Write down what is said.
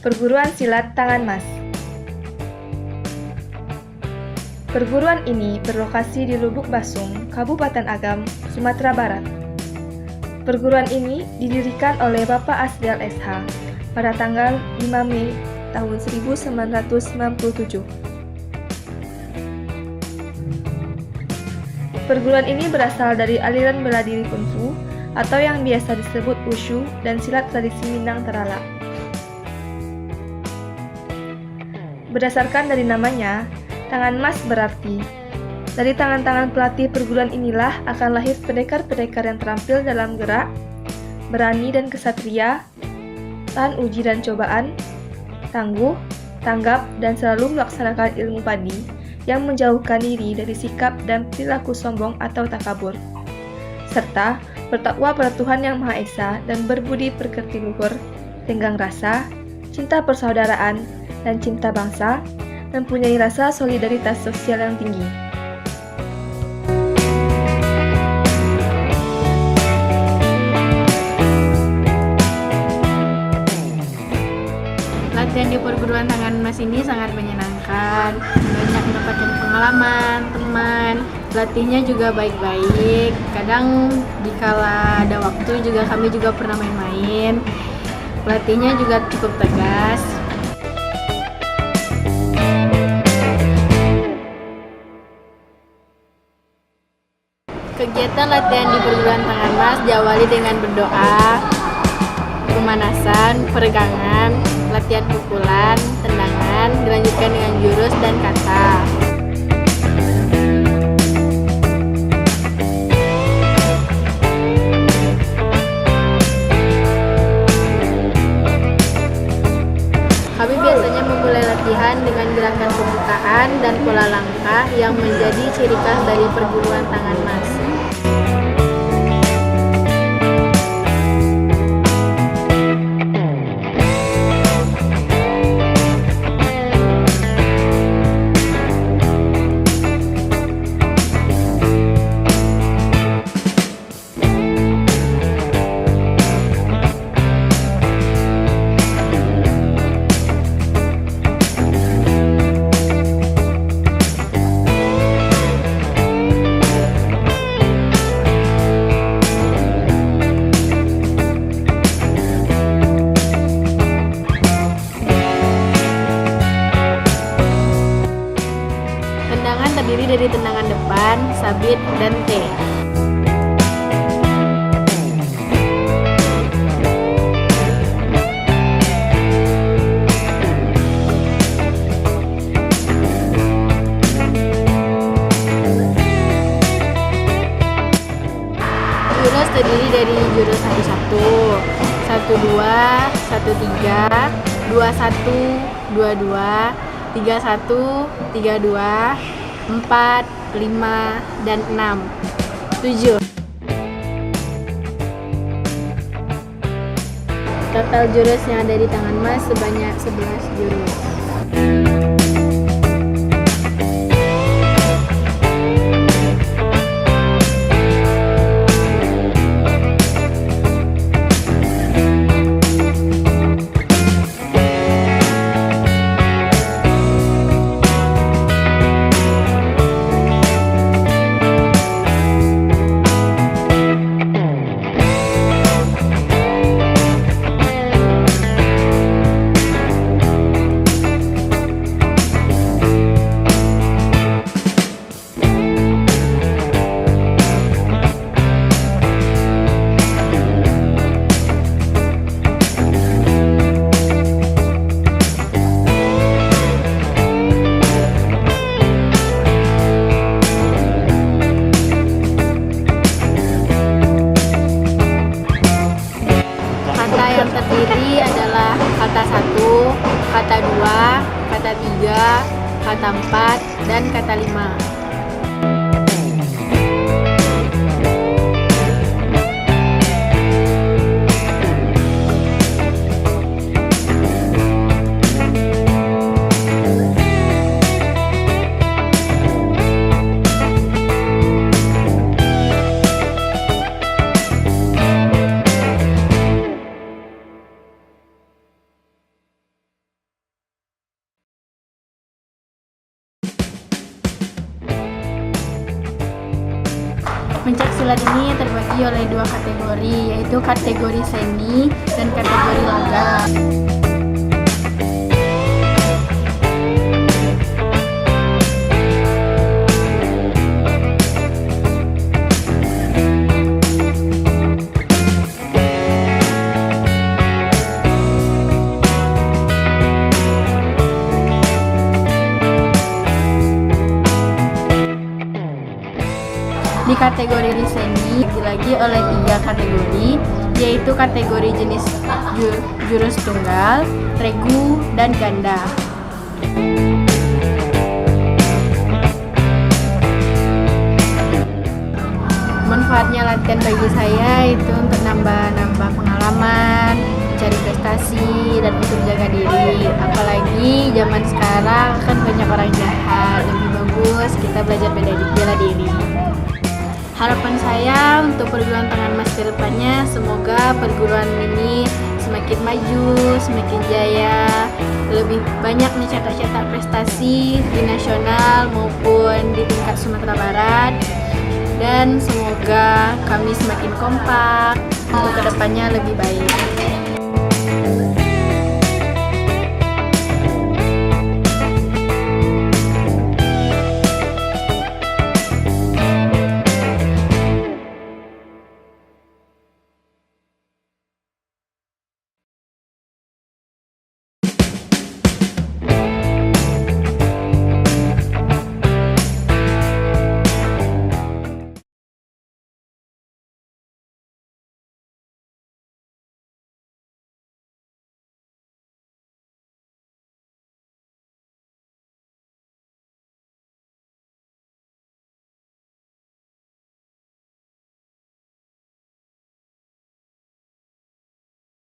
Perguruan Silat Tangan Mas. Perguruan ini berlokasi di Lubuk Basung, Kabupaten Agam, Sumatera Barat. Perguruan ini didirikan oleh Bapak Asrial SH pada tanggal 5 Mei tahun 1997. Perguruan ini berasal dari aliran bela diri Kung Fu atau yang biasa disebut Wushu dan silat tradisi Minang Terala. Berdasarkan dari namanya, tangan mas berarti dari tangan-tangan pelatih perguruan inilah akan lahir pendekar-pendekar yang terampil dalam gerak, berani dan kesatria, tahan uji dan cobaan, tangguh, tanggap, dan selalu melaksanakan ilmu padi yang menjauhkan diri dari sikap dan perilaku sombong atau takabur, serta bertakwa pada Tuhan Yang Maha Esa dan berbudi pekerti luhur, tenggang rasa, cinta persaudaraan, dan cinta bangsa, mempunyai rasa solidaritas sosial yang tinggi. Latihan di perguruan tangan mas ini sangat menyenangkan, banyak mendapatkan pengalaman, teman, pelatihnya juga baik-baik. Kadang dikala ada waktu juga kami juga pernah main-main. Pelatihnya juga cukup tegas. Kegiatan latihan di perguruan tangan mas diawali dengan berdoa, pemanasan, peregangan, latihan pukulan, tendangan, dilanjutkan dengan jurus dan kata. Kami biasanya memulai latihan dengan gerakan pembukaan dan pola langkah yang menjadi ciri khas dari perguruan tangan mas. Tendangan terdiri dari tendangan depan, sabit, dan T. Jurus terdiri dari jurus 1-1, 1-2, 1-3, 2-1, 2-2, 3-1, 3-2, 4, 5, dan 6, 7. Total jurus yang ada di tangan mas sebanyak 11 jurus. Yang terdiri adalah kata 1, kata 2, kata 3, kata 4, dan kata 5. silat ini terbagi oleh 2 kategori, yaitu kategori seni dan kategori laga. Di kategori seni dibagi oleh 3 kategori, yaitu kategori jenis jurus tunggal, regu, dan ganda. Manfaatnya latihan bagi saya itu untuk nambah pengalaman, cari prestasi, dan untuk jaga diri. Apalagi zaman sekarang kan banyak orang jahat, lebih bagus kita belajar bela diri. Harapan saya untuk perguruan tangan Mas ke depannya, semoga perguruan ini semakin maju, semakin jaya, lebih banyak mencetak prestasi di nasional maupun di tingkat Sumatera Barat, dan semoga kami semakin kompak untuk kedepannya lebih baik.